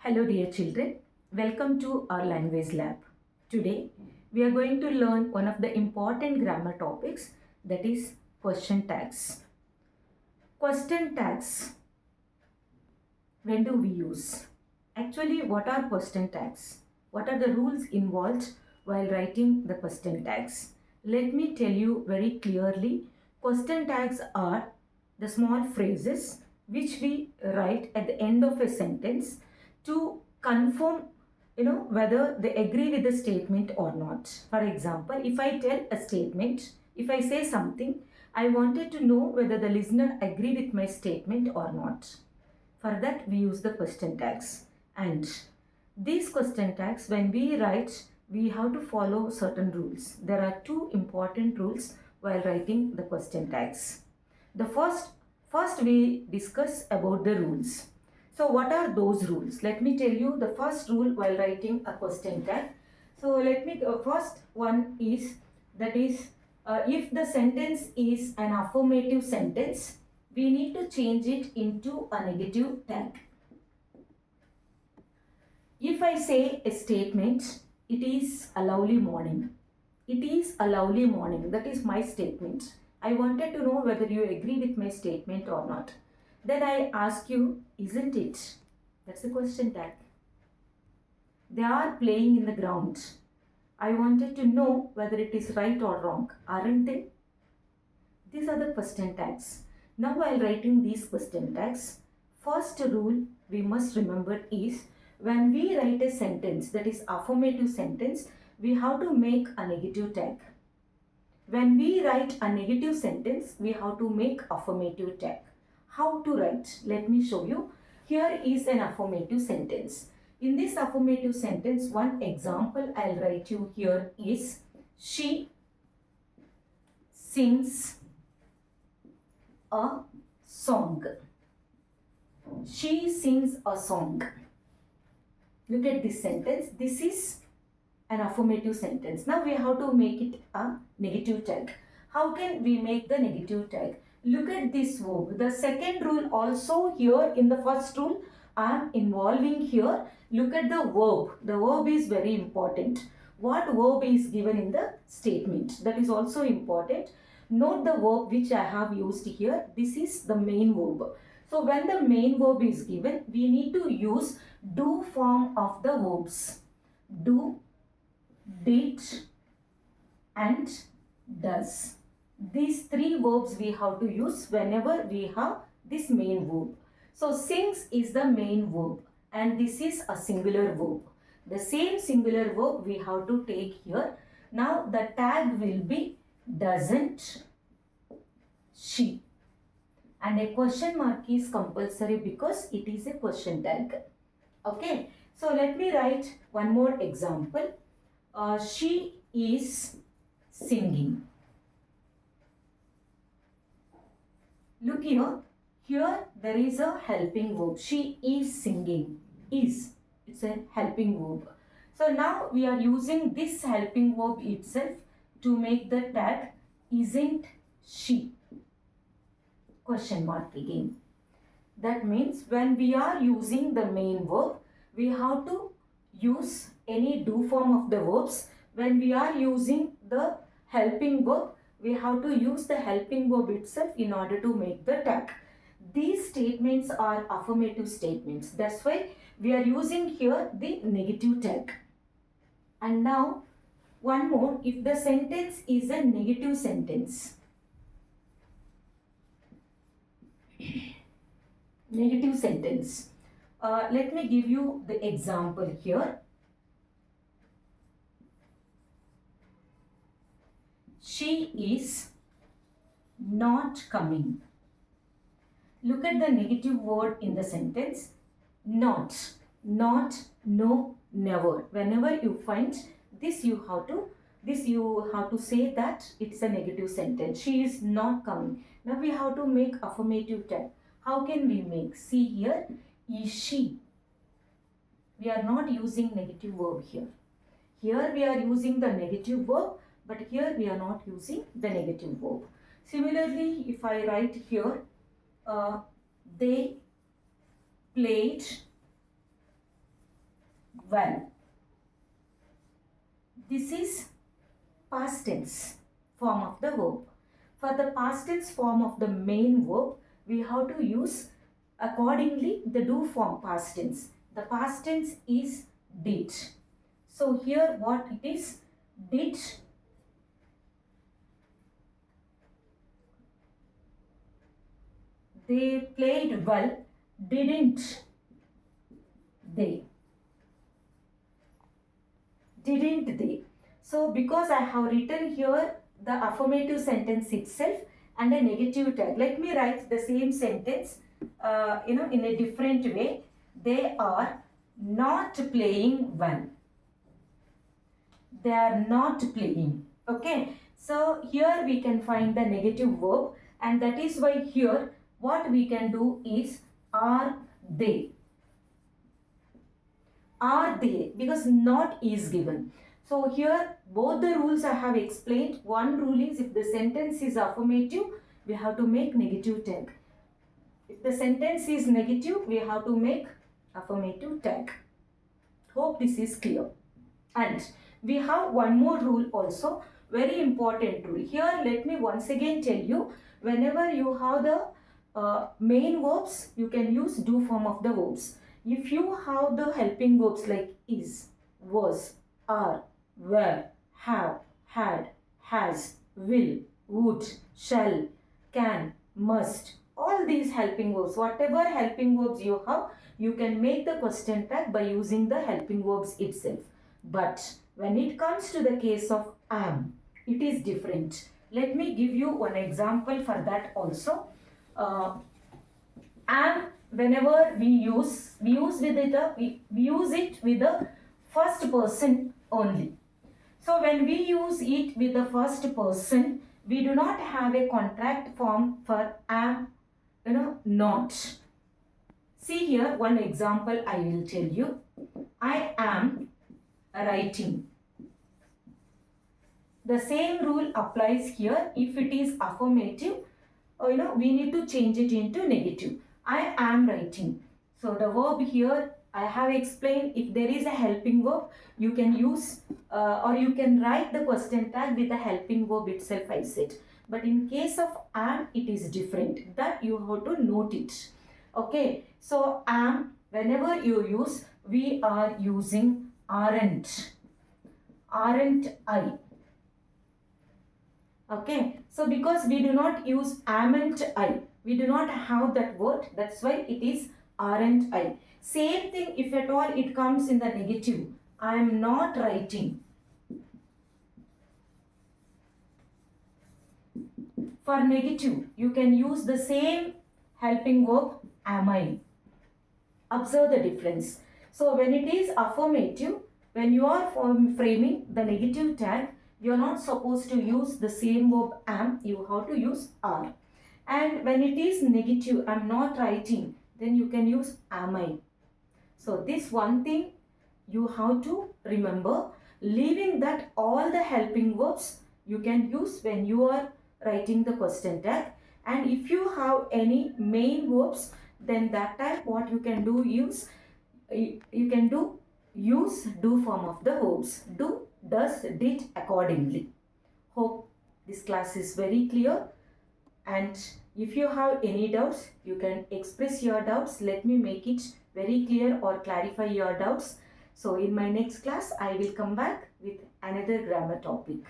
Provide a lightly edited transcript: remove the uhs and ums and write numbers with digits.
Hello dear children, welcome to our language lab. Today we are going to learn one of the important grammar topics, that is question tags. Question tags, when do we use? Actually, what are question tags? What are the rules involved while writing the question tags? Let me tell you very clearly. Question tags are the small phrases which we write at the end of a sentence to confirm whether they agree with the statement or not. For example, if I tell a statement, if I say something, I wanted to know whether the listener agree with my statement or not. For that, we use the question tags. And these question tags, when we write, we have to follow certain rules. There are two important rules while writing the question tags. The first we discuss about the rules. So what are those rules? Let me tell you the first rule while writing a question tag. So let me first one is, that is, if the sentence is an affirmative sentence, we need to change it into a negative tag. If I say a statement, it is a lovely morning. It is a lovely morning. That is my statement. I wanted to know whether you agree with my statement or not. Then I ask you, isn't it? That's the question tag. They are playing in the ground. I wanted to know whether it is right or wrong. Aren't they? These are the question tags. Now while writing these question tags, first rule we must remember is, when we write a sentence that is affirmative sentence, we have to make a negative tag. When we write a negative sentence, we have to make affirmative tag. How to write? Let me show you. Here is an affirmative sentence. In this affirmative sentence, one example I'll write you here is, she sings a song. She sings a song. Look at this sentence. This is an affirmative sentence. Now we have to make it a negative tag. How can we make the negative tag? Look at this verb. The second rule also here in the first rule I am involving here. Look at the verb. The verb is very important. What verb is given in the statement? That is also important. Note the verb which I have used here. This is the main verb. So when the main verb is given, we need to use do form of the verbs. Do, did and does. These three verbs we have to use whenever we have this main verb. So sings is the main verb and this is a singular verb. The same singular verb we have to take here. Now the tag will be doesn't she, and a question mark is compulsory because it is a question tag. Okay, so let me write one more example. She is singing. Look here. Here there is a helping verb. She is singing. Is. It's a helping verb. So now we are using this helping verb itself to make the tag isn't she. Question mark again. That means when we are using the main verb, we have to use any do form of the verbs. When we are using the helping verb, we have to use the helping verb itself in order to make the tag. These statements are affirmative statements. That's why we are using here the negative tag. And now one more, if the sentence is a negative sentence. Negative sentence. Let me give you the example here. She is not coming. Look at the negative word in the sentence. Not, no, never. Whenever you find this, you have to say that it's a negative sentence. She is not coming. Now we have to make affirmative tag. How can we make? See here, is she. We are not using negative verb here. Here we are using the negative verb, but here we are not using the negative verb. Similarly, if I write here, they played well. This is past tense form of the verb. For the past tense form of the main verb, we have to use accordingly the do form past tense. The past tense is did. So here what it is? Did they played well? Didn't they? Didn't they? So because I have written here the affirmative sentence itself and a negative tag. Let me write the same sentence in a different way. They are not playing well. They are not playing. Okay. So here we can find the negative verb, and that is why here what we can do is are they. Are they, because not is given. So here both the rules I have explained. One rule is if the sentence is affirmative, we have to make negative tag. If the sentence is negative, we have to make affirmative tag. Hope this is clear. And we have one more rule also, very important rule. Here let me once again tell you, whenever you have the main verbs, you can use do form of the verbs. If you have the helping verbs like is, was, are, were, have, had, has, will, would, shall, can, must, all these helping verbs, whatever helping verbs you have, you can make the question tag by using the helping verbs itself. But when it comes to the case of am, it is different. Let me give you one example for that also. Am, whenever we use it with the first person only. So when we use it with the first person, we do not have a contract form for am, not. See here one example I will tell you. I am writing. The same rule applies here. If it is affirmative, we need to change it into negative. I am writing. So the verb here I have explained, if there is a helping verb, you can use or you can write the question tag with the helping verb itself, I said. But in case of am, it is different. That you have to note it. Okay. So am, whenever you use, we are using aren't. Aren't I? Okay. So because we do not use amn't I, we do not have that word. That's why it is aren't I. Same thing if at all it comes in the negative. I am not writing. For negative, you can use the same helping verb am I. Observe the difference. So when it is affirmative, when you are framing the negative tag, you are not supposed to use the same verb am, you have to use are. And when it is negative, I am not writing, then you can use am I. So this one thing you have to remember. Leaving that, all the helping verbs you can use when you are writing the question tag. And if you have any main verbs, then that time what you can do is you can use do form of the verbs. Do, does, did accordingly. Hope this class is very clear. And if you have any doubts, you can express your doubts. Let me make it very clear or clarify your doubts. So in my next class, I will come back with another grammar topic.